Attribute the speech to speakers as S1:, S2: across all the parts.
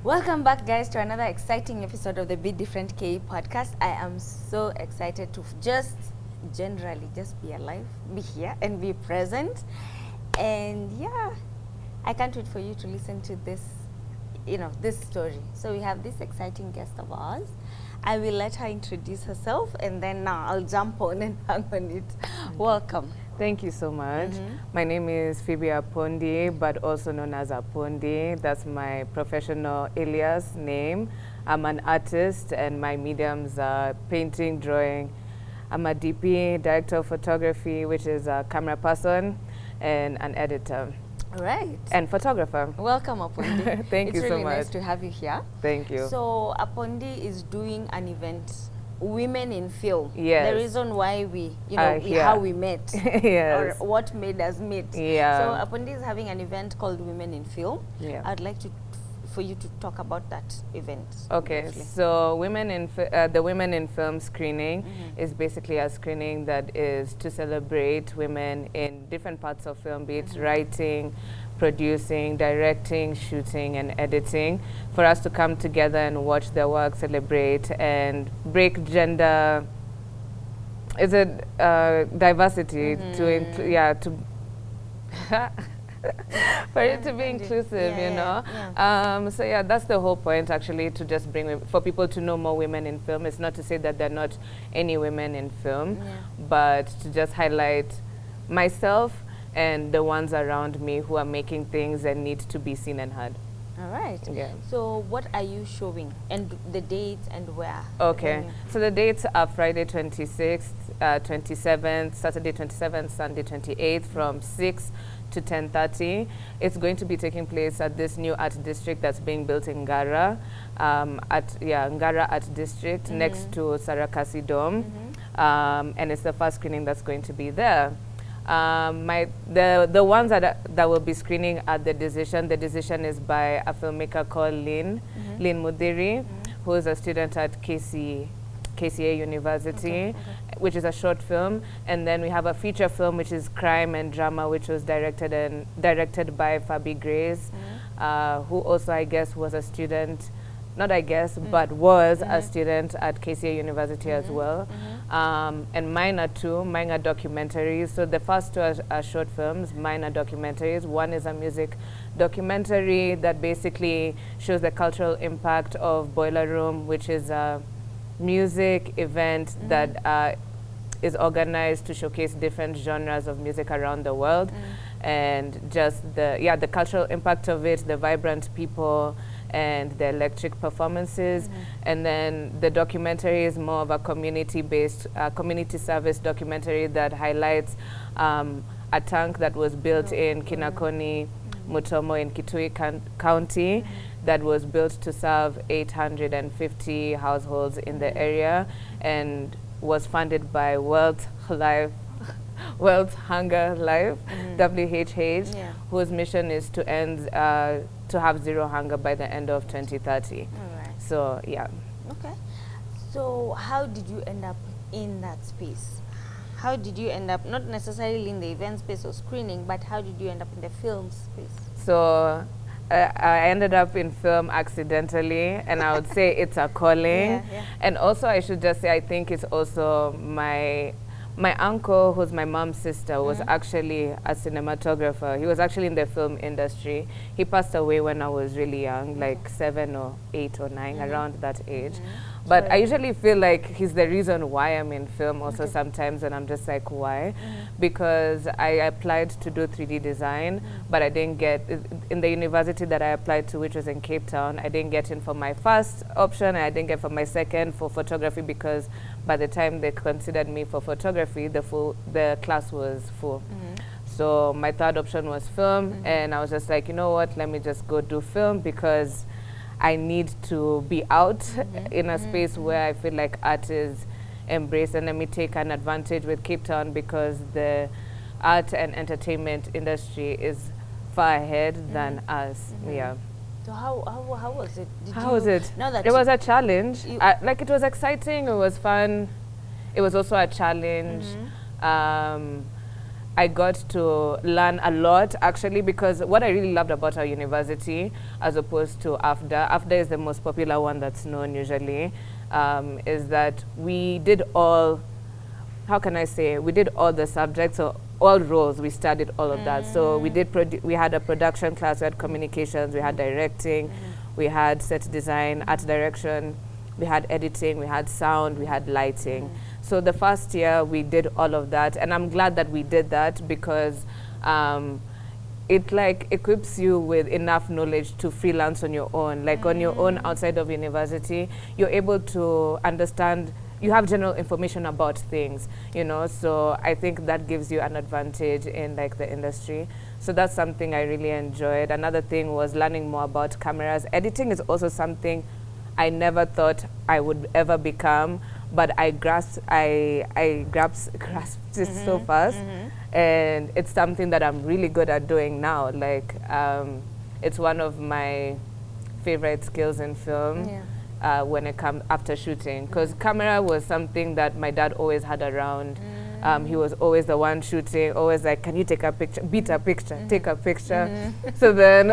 S1: Welcome back, guys, to another exciting episode of the Be Different K podcast. I am so excited to generally be alive, be here, and be present. And yeah, I can't wait for you to listen to this, this story. So we have this exciting guest of ours. I will let her introduce herself, and then now I'll jump on and hang on it. Welcome.
S2: Thank you so much. My name is Phoebe Apondi, but also known as Apondi. That's my professional alias name. I'm an artist, and my mediums are painting, drawing. I'm a DP, director of photography, which is a camera person, and an editor.
S1: All right.
S2: And photographer.
S1: Welcome, Apondi.
S2: Thank you so much.
S1: It's really nice to have you here.
S2: Thank you.
S1: So Apondi is doing an event, Women in Film.
S2: Yes.
S1: The reason why how we met.
S2: Yes.
S1: Or what made us meet.
S2: Yeah.
S1: So Apondi is having an event called Women in Film.
S2: Yeah.
S1: I'd like for you to talk about that event.
S2: Okay, briefly. So the Women in Film screening is basically a screening that is to celebrate women in different parts of film, be it writing, producing, directing, shooting, and editing, for us to come together and watch their work, celebrate, and break gender. Is it diversity to for it to be inclusive, So yeah, that's the whole point, actually, to just bring for people to know more women in film. It's not to say that there are not any women in film, but to just highlight myself and the ones around me who are making things and need to be seen and heard.
S1: All right.
S2: Yeah.
S1: So what are you showing, and the dates and where?
S2: Okay. So the dates are Friday 26th, 27th, Saturday 27th, Sunday 28th from 6 to 10:30. It's going to be taking place at this new art district that's being built in Ngara, Ngara Art District, next to Sarakasi Dome, and it's the first screening that's going to be there. The ones that will be screening at the decision is by a filmmaker called Lynn Mudiri, who is a student at KCA University, which is a short film. And then we have a feature film, which is Crime and Drama, which was directed by Phoebe Grace, who also, I guess, was a student, not I guess, but was a student at KCA University as well. And mine are documentaries. So the first two are short films, mine are documentaries. One is a music documentary that basically shows the cultural impact of Boiler Room, which is a music event that is organized to showcase different genres of music around the world, and just the cultural impact of it, the vibrant people, and the electric performances. And then the documentary is more of a community-based, community service documentary that highlights a tank that was built in Kinakoni, Mutomo in Kitui County, that was built to serve 850 households in the area, and was funded by World Hunger Life, WHH, whose mission is to end to have zero hunger by the end of 2030.
S1: All right.
S2: So yeah.
S1: Okay. So how did you end up in that space? How did you end up, not necessarily in the event space or screening, but how did you end up in the film space?
S2: So I ended up in film accidentally, and I would say it's a calling. And also, I should just say, I think it's also my uncle, who's my mom's sister, was actually a cinematographer. He was actually in the film industry. He passed away when I was really young, like 7 or 8 or 9, around that age. But I usually feel like he's the reason why I'm in film also sometimes, and I'm just like, why? Because I applied to do 3D design, but I didn't get, in the university that I applied to, which was in Cape Town, I didn't get in for my first option, and I didn't get for my second for photography, because by the time they considered me for photography, the class was full. So my third option was film, and I was just like, you know what, let me just go do film, because I need to be out in a space where I feel like art is embraced, and let me take an advantage with Cape Town, because the art and entertainment industry is far ahead than us. Yeah.
S1: So how was it?
S2: How was it?
S1: Now that
S2: it was a challenge. Like, it was exciting. It was fun. It was also a challenge. I got to learn a lot, actually, because what I really loved about our university, as opposed to AFDA is the most popular one that's known usually, is that we did all, how can I say, we did all the subjects, so all roles, we studied all of that. So we had a production class, we had communications, we had directing, we had set design, art direction, we had editing, we had sound, we had lighting. So the first year we did all of that, and I'm glad that we did that because it like equips you with enough knowledge to freelance on your own. Like on your own outside of university, you're able to understand, you have general information about things, you know, so I think that gives you an advantage in like the industry. So that's something I really enjoyed. Another thing was learning more about cameras. Editing is also something I never thought I would ever become, but I grasped it so fast, and it's something that I'm really good at doing now. Like, it's one of my favorite skills in film when it comes after shooting, because camera was something that my dad always had around. He was always the one shooting, always like, can you take a picture, beat a picture, take a picture. So then,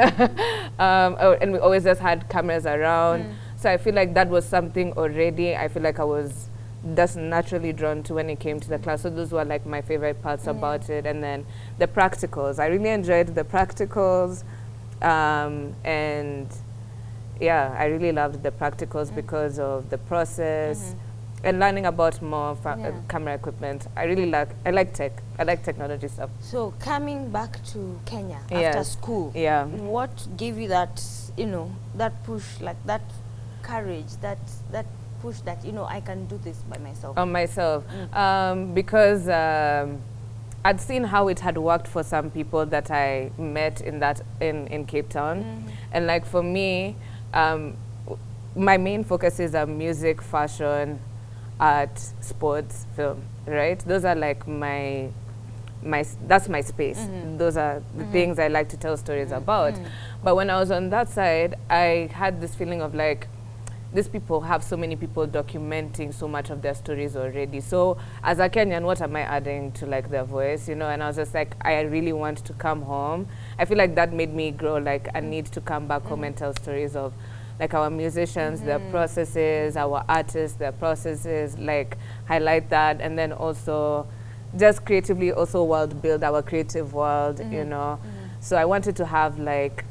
S2: and we always just had cameras around. So I feel like that was something already I feel like I was just naturally drawn to when it came to the class. So those were like my favorite parts about it. And then the practicals, I really enjoyed the practicals. And yeah, I really loved the practicals because of the process and learning about more camera equipment. I like tech. I like technology stuff.
S1: So coming back to Kenya after school, what gave you that, you know, that push, like that courage, that push that, you know, I can do this by myself?
S2: On myself. Because I'd seen how it had worked for some people that I met in Cape Town. And like for me, my main focus is music, fashion, art, sports, film, right? Those are like that's my space. Those are the things I like to tell stories about. But when I was on that side, I had this feeling of like, these people have so many people documenting so much of their stories already. So as a Kenyan, what am I adding to like their voice, you know? And I was just like, I really want to come home. I feel like that made me grow, like I need to come back home and tell stories of like our musicians, their processes, our artists, their processes, like highlight that. And then also just creatively also world build our creative world, you know? So I wanted to have like,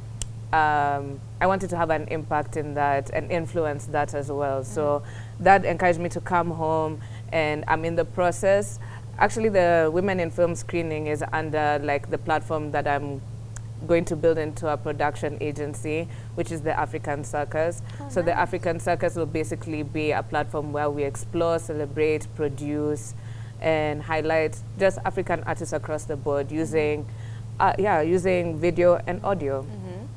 S2: I wanted to have an impact in that and influence that as well. So that encouraged me to come home, and I'm in the process. Actually, the Women in Film screening is under like the platform that I'm going to build into a production agency, which is the African Circus. So the African Circus will basically be a platform where we explore, celebrate, produce, and highlight just African artists across the board using, using video and audio.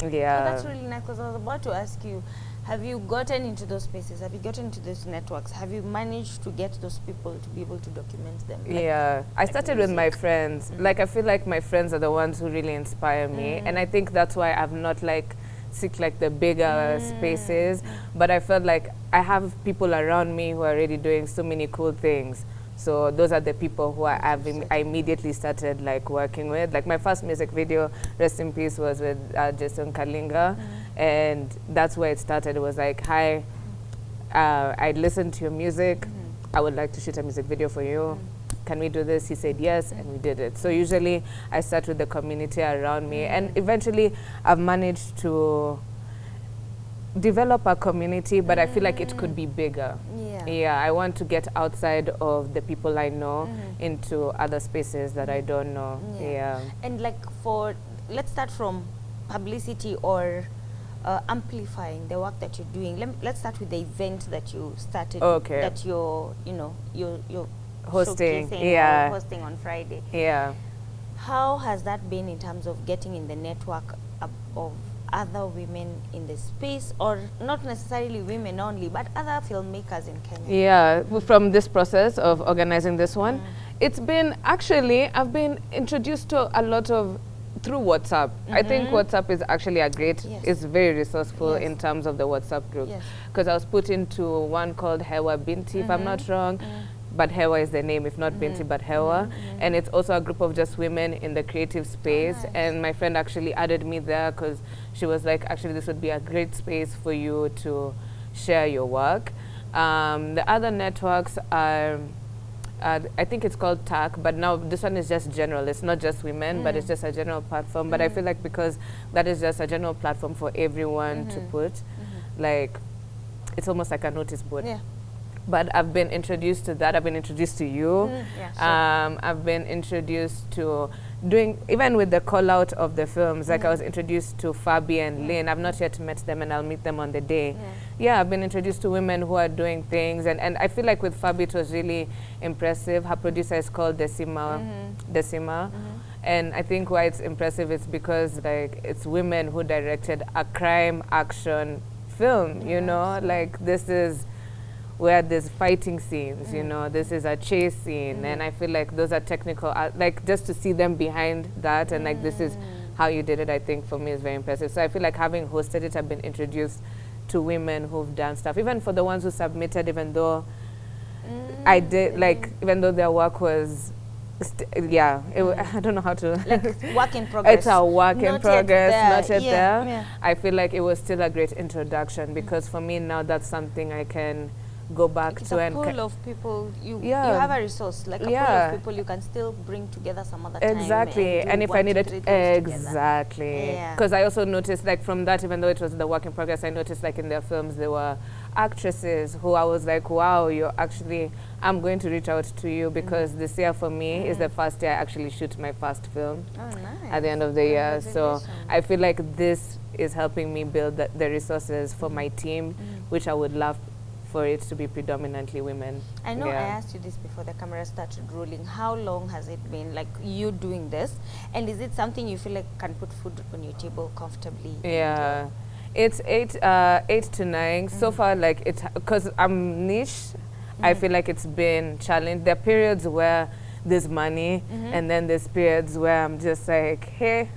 S2: Yeah.
S1: Oh, that's really nice, because I was about to ask you, have you gotten into those spaces? Have you gotten into those networks? Have you managed to get those people to be able to document them? Like,
S2: yeah, I started with my friends. Like, I feel like my friends are the ones who really inspire me. And I think that's why I've not like seek like the bigger spaces. But I felt like I have people around me who are already doing so many cool things. So those are the people who I immediately started like working with. Like my first music video, rest in peace, was with Jason Kalinga, and that's where it started. It was like, hi, I listened to your music. I would like to shoot a music video for you. Can we do this? He said yes, and we did it. So usually I start with the community around me, and eventually I've managed to develop a community, but I feel like it could be bigger. Yeah, I want to get outside of the people I know into other spaces that I don't know. Yeah.
S1: And like let's start from publicity or amplifying the work that you're doing. Let's start with the event that you started.
S2: Okay.
S1: That you're
S2: hosting.
S1: Hosting on Friday.
S2: Yeah.
S1: How has that been in terms of getting in the network of other women in the space, or not necessarily women only, but other filmmakers in Kenya?
S2: Yeah, from this process of organizing this one, it's been actually, I've been introduced to a lot of through WhatsApp. I think WhatsApp is actually is very resourceful in terms of the WhatsApp group. Because I was put into one called Hewa Binti, if I'm not wrong. but Hewa is the name, if not Binti, but Hewa. And it's also a group of just women in the creative space.
S1: Nice.
S2: And my friend actually added me there because she was like, actually, this would be a great space for you to share your work. The other networks are, I think it's called TAC, but now this one is just general. It's not just women, but it's just a general platform. But I feel like because that is just a general platform for everyone to put, like, it's almost like a notice board.
S1: Yeah.
S2: But I've been introduced to that. I've been introduced to you.
S1: Yeah, sure.
S2: I've been introduced to doing, even with the call out of the films, like I was introduced to Phoebe and Lynn. I've not yet met them, and I'll meet them on the day. Yeah, I've been introduced to women who are doing things. And I feel like with Phoebe, it was really impressive. Her producer is called Decima. And I think why it's impressive is because, like, it's women who directed a crime action film, you know? Like, this is where there's fighting scenes, you know, this is a chase scene, and I feel like those are technical, like just to see them behind that, and like this is how you did it, I think for me is very impressive. So I feel like having hosted it, I've been introduced to women who've done stuff, even for the ones who submitted, even though I did, like, even though their work was, I don't know how to.
S1: Like work in progress.
S2: It's a work in progress, not yet there.
S1: Yeah.
S2: I feel like it was still a great introduction because for me now that's something I can go back
S1: It's
S2: to
S1: a
S2: and
S1: pool of people. You have a resource, like a pool of people you can still bring together some other time.
S2: Exactly, and if I needed exactly, because I also noticed, like, from that, even though it was the work in progress, I noticed, like, in their films there were actresses who I was like, wow, you're actually, I'm going to reach out to you because this year for me is the first year I actually shoot my first film.
S1: Oh, nice.
S2: At the end of the year. So I feel like this is helping me build the resources for my team, which I would love for it to be predominantly women.
S1: I know I asked you this before the camera started rolling. How long has it been, like, you doing this? And is it something you feel like can put food on your table comfortably?
S2: Yeah. It's 8 to 9. So far, like, it's, because I'm niche, I feel like it's been challenged. There are periods where there's money, and then there's periods where I'm just like, hey,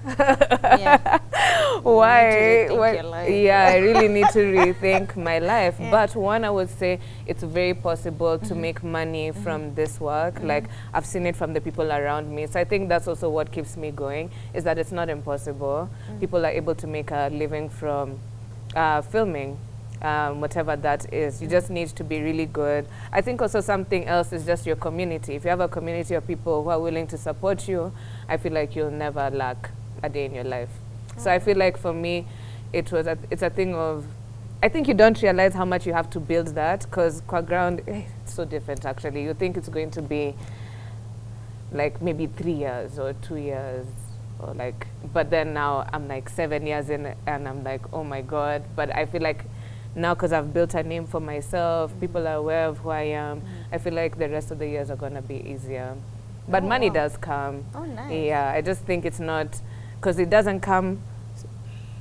S2: why? I really need to rethink my life. But one, I would say it's very possible to make money from this work. Like, I've seen it from the people around me. So I think that's also what keeps me going, is that it's not impossible. People are able to make a living from filming. Whatever that is, you just need to be really good. I think also something else is just your community. If you have a community of people who are willing to support you, I feel like you'll never lack a day in your life. So I feel like for me, it's a thing of, I think you don't realize how much you have to build that, because qua ground, it's so different actually. You think it's going to be like maybe 3 years or 2 years, or like, but then now I'm like 7 years in and I'm like, oh my God. But I feel like now, because I've built a name for myself, people are aware of who I am, I feel like the rest of the years are going to be easier. But money does come.
S1: Oh, nice.
S2: Yeah, I just think it's not, because it doesn't come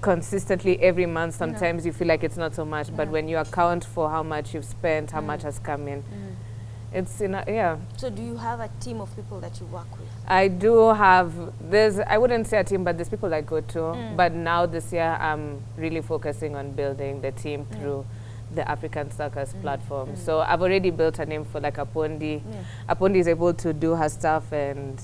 S2: consistently every month. Sometimes you feel like it's not so much, but when you account for how much you've spent, how much has come in, it's,
S1: So do you have a team of people that you work with?
S2: I do have, I wouldn't say a team, but there's people I go to. But now this year, I'm really focusing on building the team through the African Circus platform. So I've already built a name for, like, Apondi. Apondi is able to do her stuff and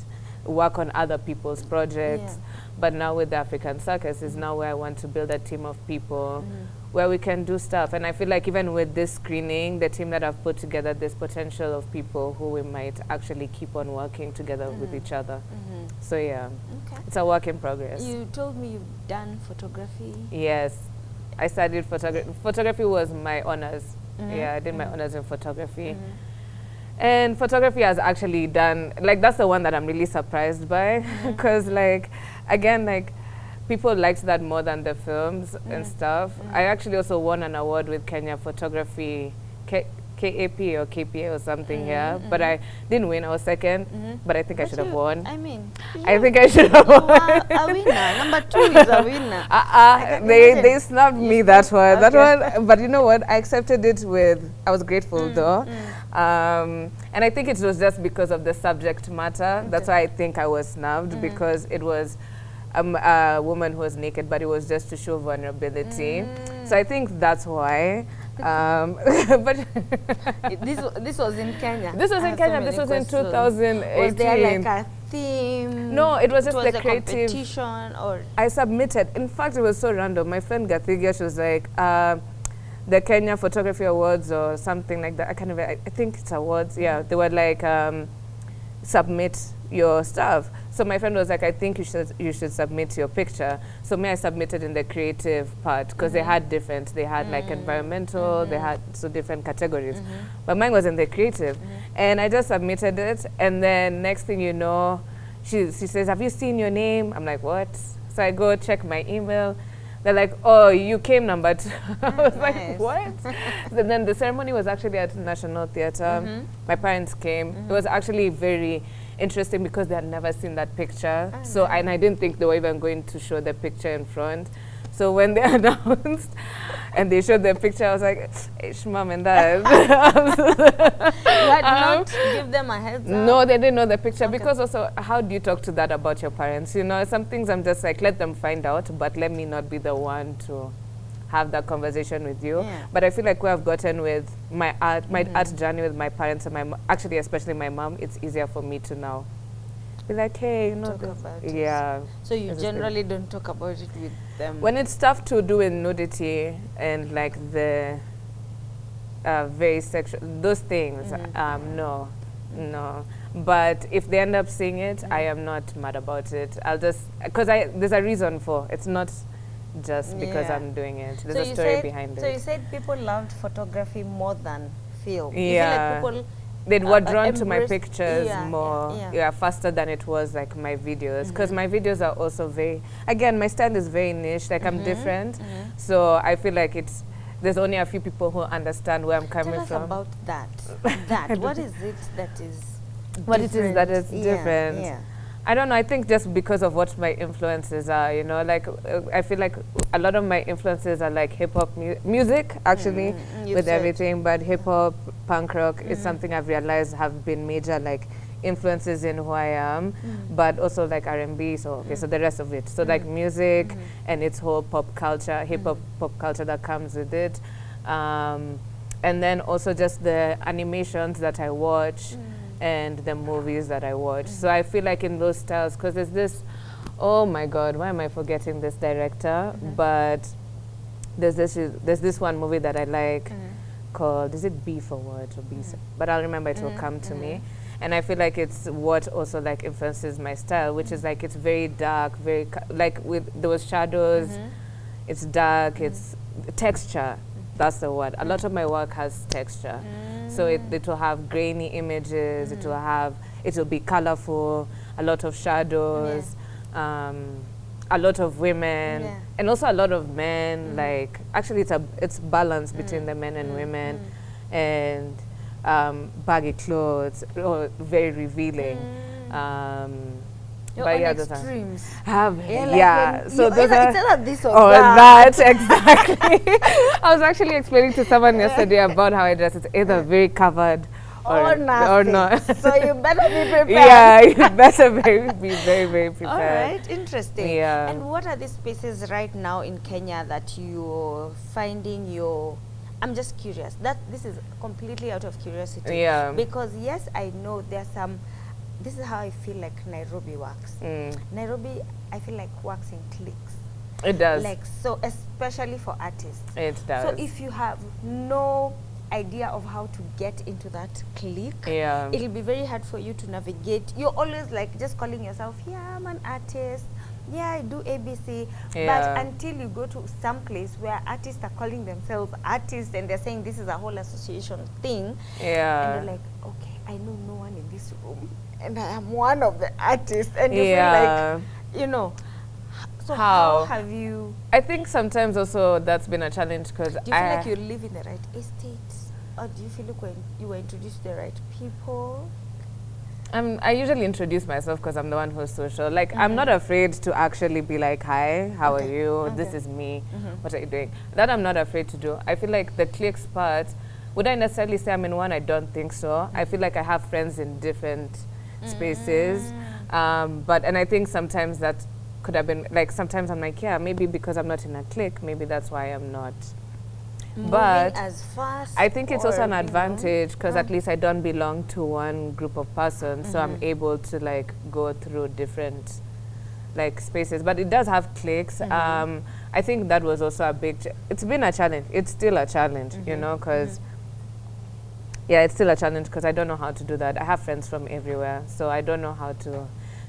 S2: work on other people's projects. But now with the African Circus is now where I want to build a team of people where we can do stuff. And I feel like even with this screening, the team that I've put together, there's potential of people who we might actually keep on working together with each other. So yeah, it's a work in progress.
S1: You told me you've done photography.
S2: Yes, I studied photography. Photography was my honors. Yeah, I did my honors in photography. And photography has actually done, like, that's the one that I'm really surprised by, because, like, again, like, people liked that more than the films and stuff. I actually also won an award with Kenya Photography, KAP or KPA or something here, but I didn't win. I was second, but I think I should have won.
S1: I mean,
S2: I think I should have won.
S1: A winner. Number 2 is a winner.
S2: They snubbed me that one. That one, but you know what? I accepted it with, I was grateful though. And I think it was just because of the subject matter. That's why I think I was snubbed, because it was a woman who was naked, but it was just to show vulnerability. So I think that's why. But
S1: this was in Kenya.
S2: this was in Kenya. This was in 2018.
S1: Was there like a theme?
S2: No, it was just
S1: was
S2: the
S1: a
S2: creative
S1: competition, or
S2: I submitted. In fact, it was so random. My friend Gathigia, she was like, the Kenya Photography Awards or something like that. I can't even, I think it's awards. Yeah, they were like, submit your stuff. So my friend was like, I think you should submit your picture. So I submitted in the creative part because they had different. They had like environmental. They had different categories. But mine was in the creative, and I just submitted it. And then next thing you know, she says, "Have you seen your name?" I'm like, "What?" So I go check my email. They're like, "Oh, you came number 2." I was like, "What?" So then the ceremony was actually at National Theatre. My parents came. It was actually very interesting because they had never seen that picture. And I didn't think they were even going to show the picture in front. So when they announced and they showed the picture, I was like, "Hey, mom and dad."
S1: you had not give them a heads up?
S2: No, they didn't know the picture because also, how do you talk to that about your parents? You know, some things I'm just like, let them find out, but let me not be the one to have that conversation with you.
S1: Yeah.
S2: But I feel like where I've gotten with my art journey with my parents and actually especially my mom, it's easier for me to now be like, hey, you know,
S1: Talk about it.
S2: yeah.
S1: So you generally don't talk about it with them?
S2: When it's stuff to do with nudity and like the very sexual, those things, no. But if they end up seeing it, I am not mad about it. I'll just, because there's a reason for it's not just because I'm doing it. There's a story behind it.
S1: So you said people loved photography more than film.
S2: Yeah.
S1: You feel like people
S2: they were drawn to my pictures more, faster than it was like my videos. Because my videos are also again, my style is very niche, like I'm different. So I feel like there's only a few people who understand where I'm coming from.
S1: Tell us about that. What is it that is
S2: what it is that is
S1: Yeah,
S2: different?
S1: yeah.
S2: I don't know. I think just because of what my influences are, you know, like I feel like a lot of my influences are like hip hop music, actually, with everything. But hip hop, punk rock is something I've realized have been major like influences in who I am. But also like R&B. So so the rest of it. So like music and its whole pop culture, hip hop pop culture that comes with it, and then also just the animations that I watch. And the movies that I watch. So I feel like in those styles, because there's this, oh my God, why am I forgetting this director? But there's this one movie that I like called, is it B for what or B? But I'll remember, it will come to me. And I feel like it's what also like influences my style, which is like it's very dark, very like with those shadows. It's dark, it's texture. That's the word. A lot of my work has texture. So it will have grainy images, it will be colorful, a lot of shadows, a lot of women, and also a lot of men. Like actually, it's balance between the men and women, and baggy clothes, very revealing.
S1: You're
S2: but
S1: on
S2: yeah,
S1: extremes.
S2: So those are
S1: it's either this or
S2: that exactly. I was actually explaining to someone yesterday about how I dress. It's either very covered or not.
S1: So you better be prepared.
S2: Yeah, you better be very, very prepared.
S1: All right, interesting.
S2: Yeah.
S1: And what are the spaces right now in Kenya that you're finding I'm just curious. This is completely out of curiosity.
S2: Yeah.
S1: Because yes, I know there's some. This is how I feel like Nairobi works. Nairobi, I feel like works in cliques.
S2: It does.
S1: Like so, especially for artists.
S2: It does.
S1: So if you have no idea of how to get into that clique, it'll be very hard for you to navigate. You're always like just calling yourself, yeah, I'm an artist. Yeah, I do ABC. But until you go to some place where artists are calling themselves artists and they're saying this is a whole association thing, and you're like, okay, I know no one in this room, and I am one of the artists, and you feel like, you know. So how have you?
S2: I think sometimes also that's been a challenge because
S1: do you feel like you live in the right estate, or do you feel like when you were introduced to the right people?
S2: I usually introduce myself because I'm the one who's social. Like I'm not afraid to actually be like, hi, how are you? This is me. What are you doing? That I'm not afraid to do. I feel like the cliques part, would I necessarily say I'm in one? I don't think so. I feel like I have friends in different spaces. And I think sometimes that could have been, like sometimes I'm like, yeah, maybe because I'm not in a clique, maybe that's why I'm not But
S1: as fast,
S2: I think it's also
S1: or,
S2: an advantage because at
S1: Oh.
S2: least I don't belong to one group of persons, so I'm able to like go through different like spaces. But it does have cliques. I think that was also a big. It's been a challenge. It's still a challenge, you know, because yeah, it's still a challenge because I don't know how to do that. I have friends from everywhere, so I don't know how to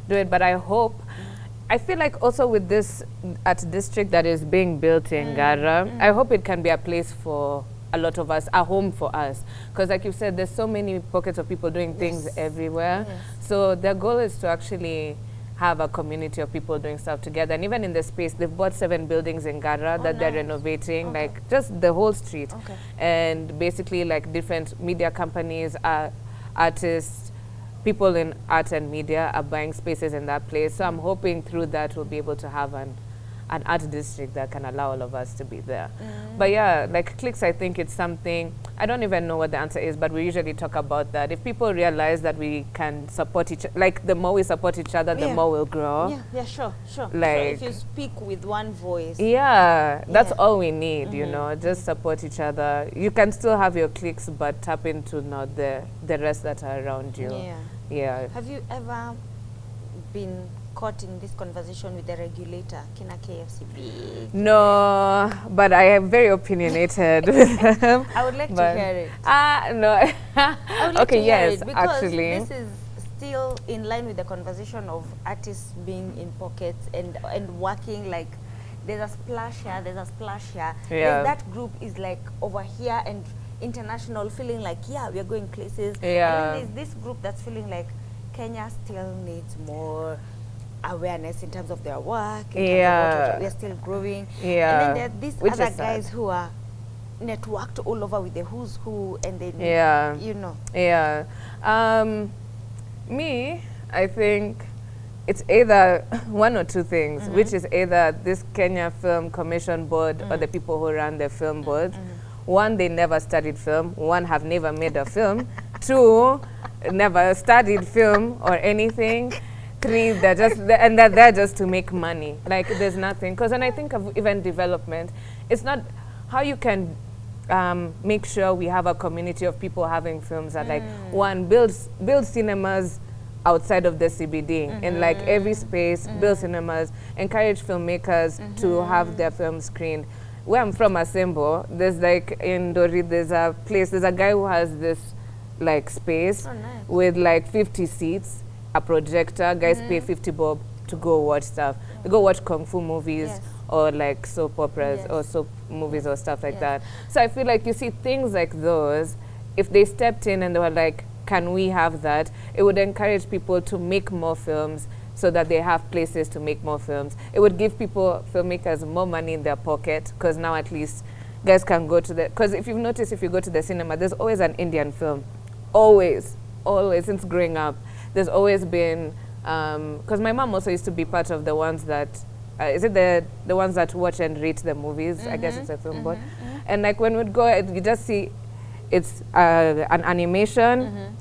S2: do it. But I hope. I feel like also with this art district that is being built in Gara, I hope it can be a place for a lot of us, a home for us. Because like you said, there's so many pockets of people doing things everywhere. So their goal is to actually have a community of people doing stuff together. And even in the space, they've bought 7 buildings in Gara that they're renovating, like just the whole street. And basically like different media companies, artists, people in art and media are buying spaces in that place. So I'm hoping through that we'll be able to have an art district that can allow all of us to be there. But yeah, like cliques, I think it's something, I don't even know what the answer is, but we usually talk about that. If people realize that we can support each other, like the more we support each other, the more we'll grow.
S1: Yeah, sure.
S2: Like,
S1: if you speak with one voice.
S2: That's all we need, you know, just support each other. You can still have your cliques, but tap into not the rest that are around you. Yeah.
S1: Have you ever been caught in this conversation with the regulator, Kina KFCB?
S2: No, but I am very opinionated with them.
S1: I would like to hear it.
S2: No.
S1: I would like to hear it because
S2: actually.
S1: this is still in line with the conversation of artists being in pockets and working like there's a splash here, there's a splash here. There's that group is like over here and international feeling like, yeah, we are going places. And then there's this group that's feeling like Kenya still needs more awareness in terms of their work, in terms of what we're still growing. And then there are these other guys who are networked all over with the who's who, and then, you know.
S2: Me, I think it's either one or two things, which is either this Kenya Film Commission Board or the people who run the film board. One, they never studied film. One, have never made a film. Two, never studied film or anything. Three, they're just they're there just to make money. Like there's nothing. Because when I think of even development, it's not how you can make sure we have a community of people having films that like one build cinemas outside of the CBD in like every space, build cinemas, encourage filmmakers to have their films screened. Where I'm from, Asembo, there's like in Dori, there's a guy who has this like space with like 50 seats, a projector, guys pay 50 bob to go watch stuff. They go watch kung fu movies or like soap operas or soap movies or stuff like that. So I feel like you see things like those, if they stepped in and they were like, can we have that? It would encourage people to make more films so that they have places to make more films. It would give filmmakers more money in their pocket because now at least guys can go to because if you've noticed, if you go to the cinema, there's always an Indian film. Always, since growing up. There's always been, because my mom also used to be part of the ones that, is it the ones that watch and rate the movies? I guess it's a film board. And like when we'd go, you just see it's an animation,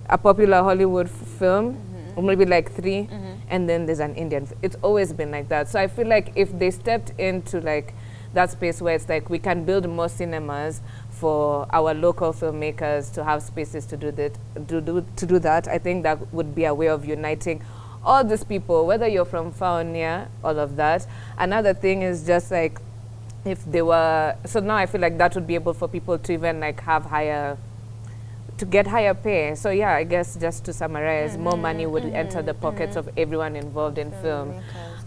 S2: a popular Hollywood film, or maybe like 3, and then there's an Indian. It's always been like that. So I feel like if they stepped into like that space where it's like we can build more cinemas for our local filmmakers to have spaces to do that, I think that would be a way of uniting all these people, whether you're from far or near, all of that. Another thing is just like if they were, so now I feel like that would be able for people to even like have get higher pay. So yeah, I guess just to summarize, more money would enter the pockets of everyone involved in film.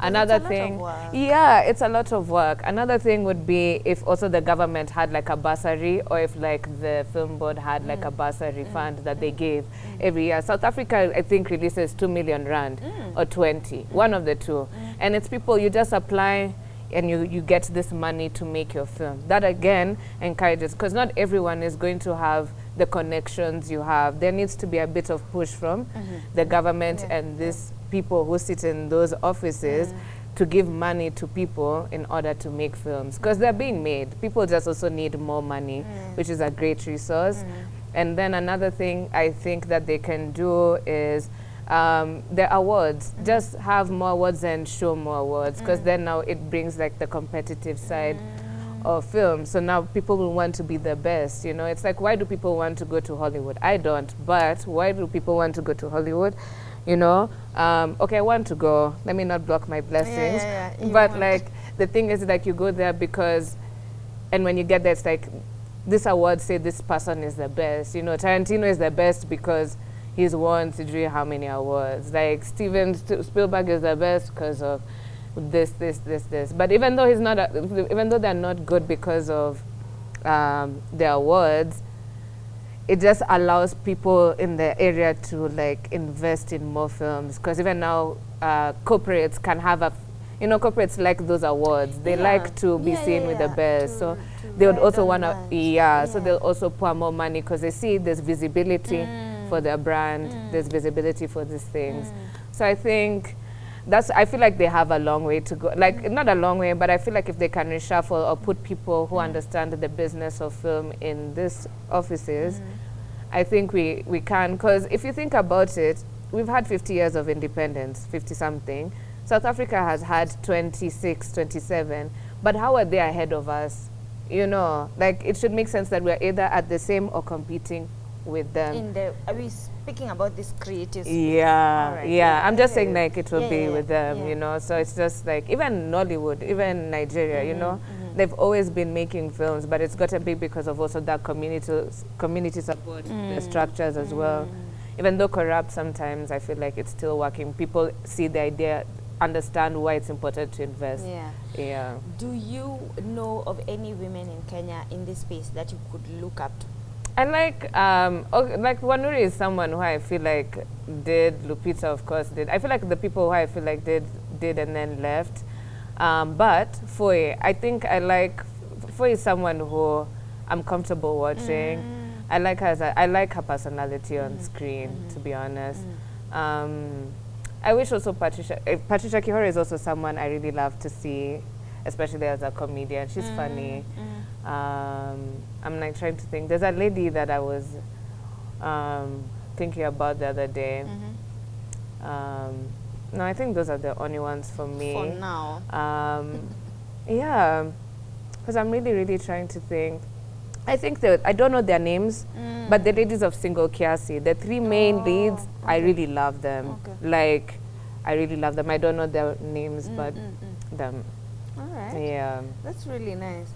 S2: Another thing, it's a lot of work. Another thing would be if also the government had like a bursary, or if like the film board had like a bursary fund that they gave every year. South Africa, I think, releases 2 million rand or 20, one of the two. And it's people, you just apply and you get this money to make your film. That again encourages, because not everyone is going to have the connections you have. There needs to be a bit of push from the government and these people who sit in those offices to give money to people in order to make films, because they're being made. People just also need more money, which is a great resource. And then another thing I think that they can do is the awards. Just have more awards and show more awards, because then now it brings like the competitive side of film. So now people will want to be the best, you know. It's like, why do people want to go to Hollywood? I don't, but why do people want to go to Hollywood? You know, okay, I want to go. Let me not block my blessings. But like, the thing is, like, you go there because, and when you get there, it's like, this award say this person is the best. You know, Tarantino is the best because he's won how many awards. Like, Steven Spielberg is the best because of this. But even though he's not, even though they're not good because of their awards, it just allows people in the area to like invest in more films. Because even now, corporates can have you know, corporates like those awards. They like to be seen with the best. So they would also want to, so they'll also pour more money because they see there's visibility for their brand, there's visibility for these things. So I think I feel like they have a long way to go. Like, not a long way, but I feel like if they can reshuffle or put people who understand the business of film in these offices, I think we can. Because if you think about it, we've had 50 years of independence, 50-something. South Africa has had 26, 27. But how are they ahead of us? You know, like, it should make sense that we're either at the same or competing with them.
S1: Are we speaking about this creative space?
S2: Yeah. I'm just saying, like, it will be with them, you know. So it's just like, even Nollywood, even Nigeria, you know, they've always been making films, but it's got to be because of also that community support, the structures as well. Even though corrupt sometimes, I feel like it's still working. People see the idea, understand why it's important to invest.
S1: Do you know of any women in Kenya in this space that you could look up to?
S2: I like like Wanuri is someone who I feel like did. Lupita, of course, did. I feel like the people who I feel like did and then left. But Foy, I think I like Foy is someone who I'm comfortable watching. I like her. I like her personality on screen, to be honest. I wish also Patricia Kihore is also someone I really love to see, especially as a comedian. She's funny. I'm like trying to think. There's a lady that I was thinking about the other day. No, I think those are the only ones for me.
S1: For now.
S2: Yeah, because I'm really trying to think. I think I don't know their names, but the ladies of Single Kiasi, the three main leads, I really love them. Like, I really love them. I don't know their names, but them.
S1: All right.
S2: Yeah.
S1: That's really nice.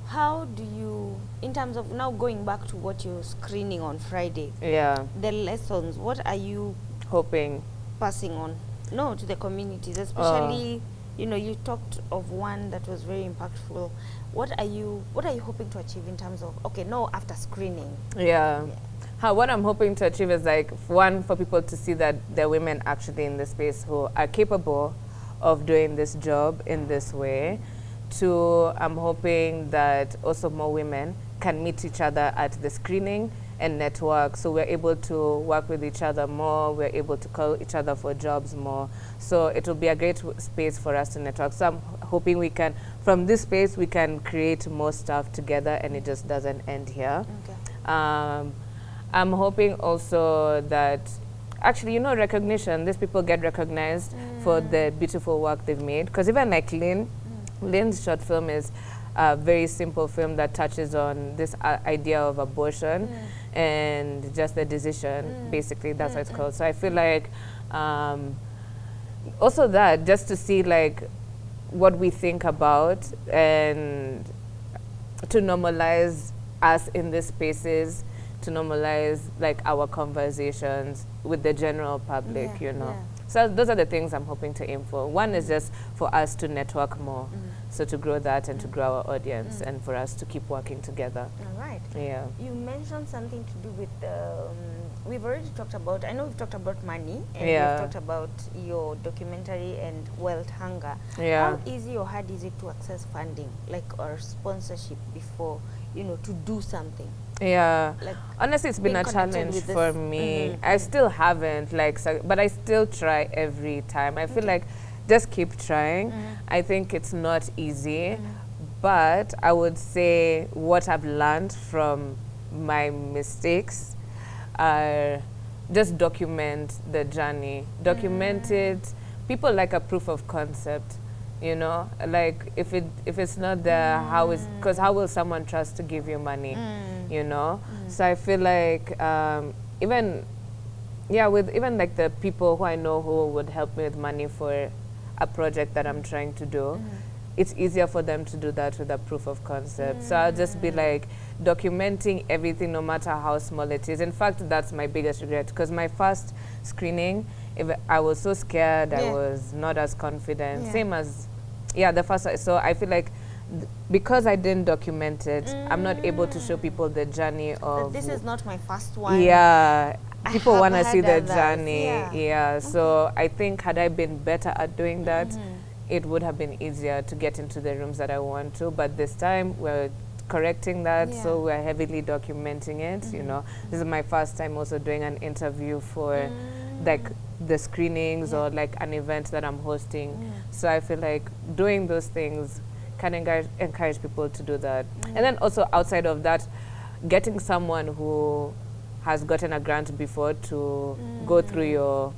S1: How do you, in terms of now going back to what you're screening on Friday, the lessons, what are you
S2: hoping
S1: passing on? No, to the communities, especially, you know, you talked of one that was very impactful. What are you hoping to achieve in terms of, after screening?
S2: What I'm hoping to achieve is, like, one, for people to see that there are women actually in this space who are capable of doing this job in this way. Two, I'm hoping that also more women can meet each other at the screening and network, so we're able to work with each other more, we're able to call each other for jobs more. So it will be a great space for us to network. So I'm hoping we can, from this space, we can create more stuff together and it just doesn't end here. I'm hoping also that, actually, you know, recognition, these people get recognized for the beautiful work they've made. Because even like Lynn's short film is a very simple film that touches on this idea of abortion and just the decision, basically, that's what it's called. So I feel like also that, just to see like what we think about and to normalize us in these spaces, to normalize like our conversations with the general public, you know. So those are the things I'm hoping to aim for. One is just for us to network more, so to grow that and to grow our audience, and for us to keep working together.
S1: All right.
S2: Yeah.
S1: You mentioned something to do with, we've already talked about, I know we've talked about money, and we've talked about your documentary and wealth hunger. How easy or hard is it to access funding, like, or sponsorship before, you know, to do something?
S2: Like, honestly, it's been a challenge for me. I still haven't, like, but I still try every time. I feel like just keep trying. I think it's not easy, but I would say what I've learned from my mistakes are just document the journey. Document it. People like a proof of concept. You know, like if it's not there, because how will someone trust to give you money? You know, so I feel like even with even like the people who I know who would help me with money for a project that I'm trying to do, it's easier for them to do that with a proof of concept. So I'll just be like documenting everything, no matter how small it is. In fact, that's my biggest regret, because my first screening, I was so scared, I was not as confident. Same as the first. So I feel like because I didn't document it, I'm not able to show people the journey of.
S1: This is not my first one.
S2: Yeah, people want to see the
S1: others.
S2: journey.
S1: Yeah.
S2: So I think had I been better at doing that, it would have been easier to get into the rooms that I want to. But this time we're correcting that, so we're heavily documenting it. You know, this is my first time also doing an interview for like the screenings or like an event that I'm hosting. So I feel like doing those things can encourage people to do that. And then also outside of that, getting someone who has gotten a grant before to go through your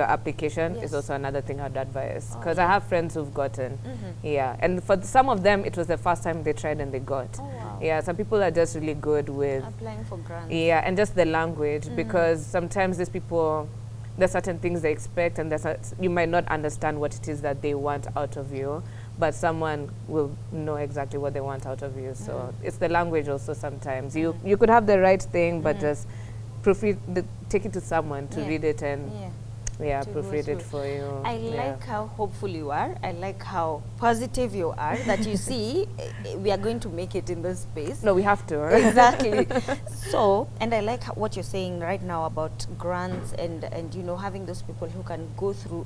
S2: application is also another thing I'd advise, because I have friends who've gotten and for some of them it was the first time they tried and they got. Some people are just really good with
S1: applying for grants
S2: and just the language, because sometimes these people, there's certain things they expect, and you might not understand what it is that they want out of you, but someone will know exactly what they want out of you. So it's the language also. Sometimes you could have the right thing, but just proofread, take it to someone to read it and proofread it for you.
S1: I like how hopeful you are. I like how positive you are, that you see we are going to make it in this space.
S2: No, we have to.
S1: Exactly. So, and I like what you're saying right now about grants and you know, having those people who can go through,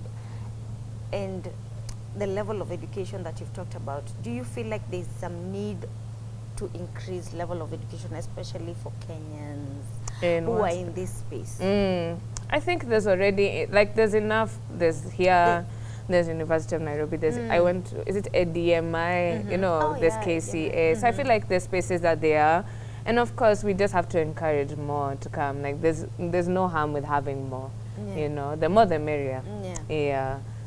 S1: and the level of education that you've talked about. Do you feel like there's some need to increase level of education, especially for Kenyans who are in this space?
S2: I think there's already, like, there's enough. There's University of Nairobi. There's I went to, is it ADMI? You know, there's KCA. So I feel like there's spaces that they are, and of course we just have to encourage more to come. Like there's no harm with having more. You know, the more the merrier.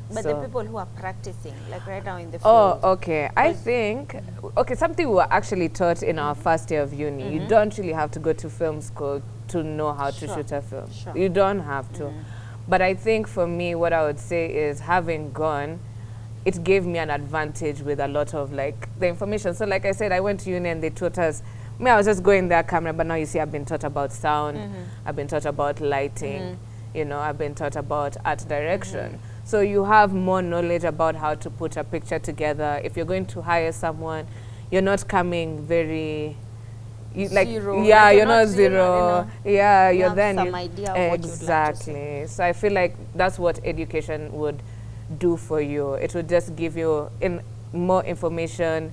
S1: But
S2: so
S1: the people who are practicing, like right now in the field.
S2: Oh, okay. I think, something we were actually taught in our first year of uni. You don't really have to go to film school to know how to shoot a film. You don't have to. But I think for me, what I would say is, having gone, it gave me an advantage with a lot of like the information. So like I said, I went to uni and they taught us, I was just going there camera, but now you see I've been taught about sound, I've been taught about lighting, you know, I've been taught about art direction. So you have more knowledge about how to put a picture together. If you're going to hire someone, you're not coming very,
S1: zero.
S2: You're not zero. Yeah, you're then
S1: some idea of what you'd like to say.
S2: So I feel like that's what education would do for you. It would just give you more information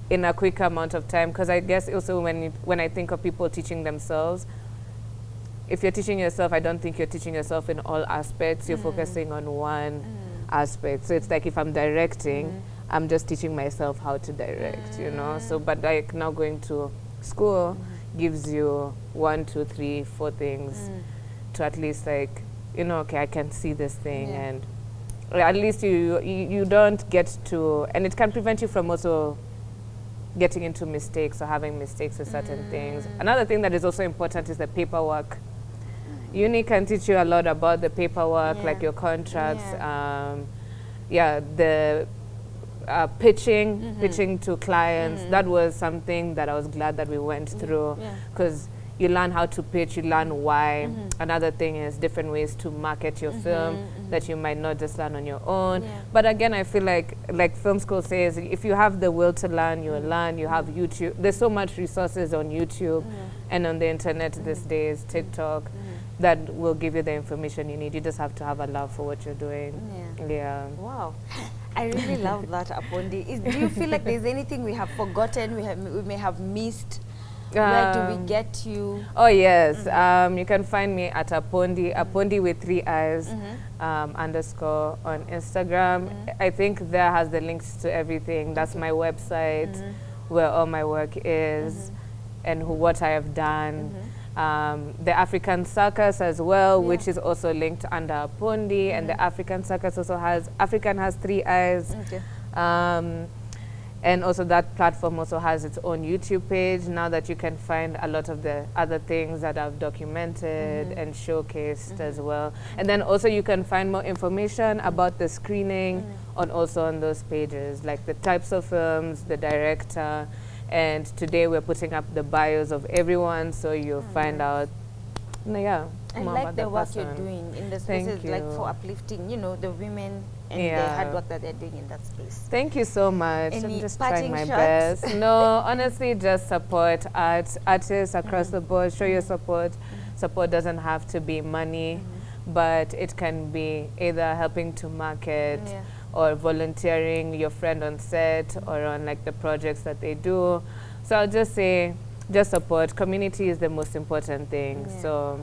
S2: in a quicker amount of time. Because I guess also when I think of people teaching themselves, if you're teaching yourself, I don't think you're teaching yourself in all aspects. You're focusing on one aspect. So it's like if I'm directing, I'm just teaching myself how to direct, you know. So, but like now going to school gives you 1, 2, 3, 4 things to at least like, you know, okay, I can see this thing, and at least you don't get to, and it can prevent you from also getting into mistakes or having mistakes with certain things. Another thing that is also important is the paperwork. Uni can teach you a lot about the paperwork, like your contracts, the pitching to clients. That was something that I was glad that we went through, because you learn how to pitch, you learn why. Another thing is different ways to market your film that you might not just learn on your own. But again, I feel like film school says, if you have the will to learn, you will learn. You have YouTube. There's so much resources on YouTube and on the internet these days, TikTok, that will give you the information you need. You just have to have a love for what you're doing.
S1: Wow. I really love that, Apondi. Do you feel like there's anything we have forgotten, we may have missed? Where do we get you?
S2: Oh, yes. You can find me at Apondi, Apondi with 3 I's, _ on Instagram. I think there has the links to everything. That's my website, where all my work is, and what I have done. the African Circus as well, which is also linked under Apondi, and the African Circus also has, African has 3 eyes.
S1: Okay.
S2: And also that platform also has its own YouTube page now that you can find a lot of the other things that I've documented and showcased as well. And then also you can find more information about the screening also on those pages, like the types of films, the director, and today we're putting up the bios of everyone, so you'll find out,
S1: I
S2: more
S1: like
S2: about
S1: the work
S2: person.
S1: you're doing in the
S2: Thank
S1: spaces, like
S2: you.
S1: for uplifting, you know, the women and the hard work that they're doing in that space.
S2: Thank you so much.
S1: Any
S2: I'm just trying
S1: parting
S2: my
S1: shots?
S2: best. No, honestly, just support artists across the board. Show your support. Support doesn't have to be money, but it can be either helping to market or volunteering your friend on set or on like the projects that they do. So I'll just say, just support. Community is the most important thing. So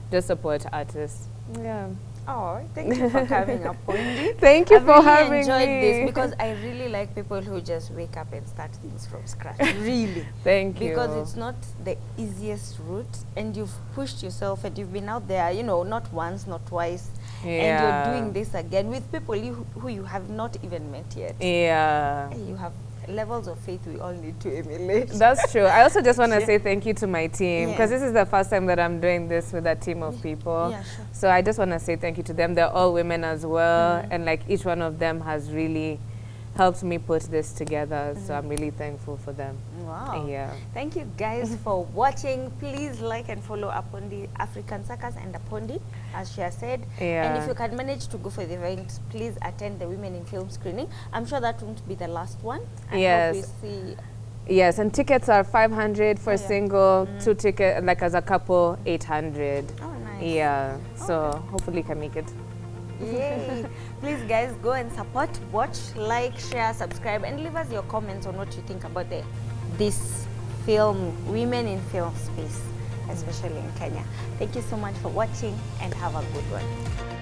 S2: just support artists. Yeah.
S1: Oh, thank you for coming up, Apondi.
S2: Thank you
S1: I've
S2: for
S1: really
S2: having
S1: enjoyed
S2: me.
S1: this because I really like people who just wake up and start things from scratch. Really.
S2: Thank you.
S1: Because it's not the easiest route, and you've pushed yourself and you've been out there, you know, not once, not twice. And you're doing this again with people who you have not even met yet.
S2: Yeah.
S1: You have levels of faith we all need to emulate.
S2: That's true. I also just want to say thank you to my team, because this is the first time that I'm doing this with a team of people.
S1: Yeah, sure.
S2: So I just want to say thank you to them. They're all women as well, and like each one of them has really helped me put this together. So I'm really thankful for them.
S1: Wow.
S2: Yeah.
S1: Thank you guys for watching. Please like and follow Apondi African Circus and Apondi, as she has said. And if you can manage to go for the event, please attend the Women in Film screening. I'm sure that won't be the last one. I hope we see.
S2: Yes, and tickets are 500 for a single, 2 tickets, like as a couple, 800.
S1: Oh, nice.
S2: Yeah, so hopefully you can make it.
S1: Yay. Please guys, go and support, watch, like, share, subscribe, and leave us your comments on what you think about this film, Women in Film space, especially in Kenya. Thank you so much for watching, and have a good one.